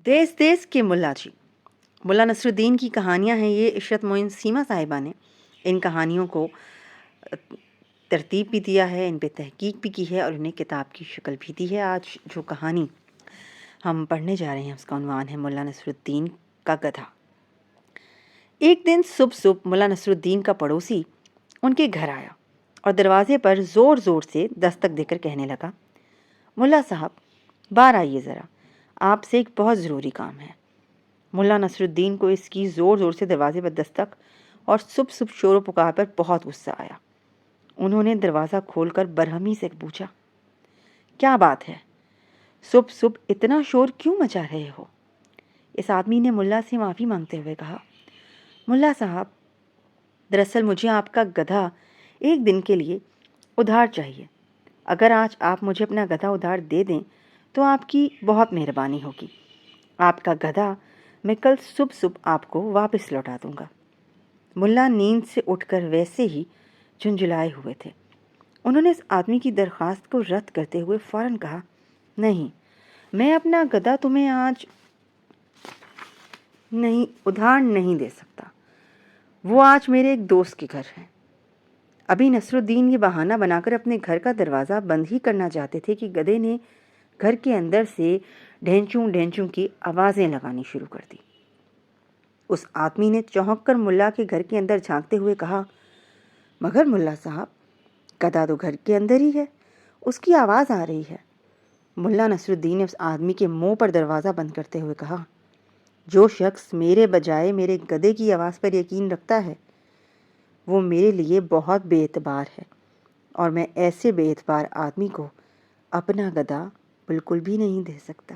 دیس دیس کے ملا جی، ملا نصرالدین کی کہانیاں ہیں یہ۔ عشرت معین سیما صاحبہ نے ان کہانیوں کو ترتیب بھی دیا ہے، ان پہ تحقیق بھی کی ہے اور انہیں کتاب کی شکل بھی دی ہے۔ آج جو کہانی ہم پڑھنے جا رہے ہیں اس کا عنوان ہے ملا نصرالدین کا گدھا۔ ایک دن صبح ملا نصرالدین کا پڑوسی ان کے گھر آیا اور دروازے پر زور زور سے دستک دے کر کہنے لگا، ملا صاحب باہر آئیے ذرا، آپ سے ایک بہت ضروری کام ہے۔ ملا نصرالدین کو اس کی زور زور سے دروازے پر دستک اور صبح شور و پکار پر بہت غصہ آیا۔ انہوں نے دروازہ کھول کر برہمی سے پوچھا، کیا بات ہے؟ صبح اتنا شور کیوں مچا رہے ہو؟ اس آدمی نے ملا سے معافی مانگتے ہوئے کہا، ملا صاحب دراصل مجھے آپ کا گدھا ایک دن کے لیے ادھار چاہیے۔ اگر آج آپ مجھے اپنا گدھا ادھار دے دیں تو آپ کی بہت مہربانی ہوگی۔ آپ کا گدھا میں کل صبح آپ کو واپس لوٹا دوں گا۔ ملا نیند سے اٹھ کر ویسے ہی جھنجھلائے ہوئے تھے۔ انہوں نے اس آدمی کی درخواست کو رد کرتے ہوئے فوراً کہا، نہیں، میں اپنا گدھا تمہیں آج ادھار نہیں دے سکتا۔ وہ آج میرے ایک دوست کے گھر ہے۔ ابھی نصرالدین یہ بہانہ بنا کر اپنے گھر کا دروازہ بند ہی کرنا چاہتے تھے کہ گدھے نے گھر کے اندر سے ڈھینچوں ڈھینچوں کی آوازیں لگانی شروع کر دی۔ اس آدمی نے چونک کر ملا کے گھر کے اندر جھانکتے ہوئے کہا، مگر ملا صاحب گدھا تو گھر کے اندر ہی ہے، اس کی آواز آ رہی ہے۔ ملا نصرالدین نے اس آدمی کے منہ پر دروازہ بند کرتے ہوئے کہا، جو شخص میرے بجائے میرے گدھے کی آواز پر یقین رکھتا ہے وہ میرے لیے بہت بے اعتبار ہے، اور میں ایسے بے اعتبار آدمی کو اپنا گدھا بالکل بھی نہیں دے سکتا۔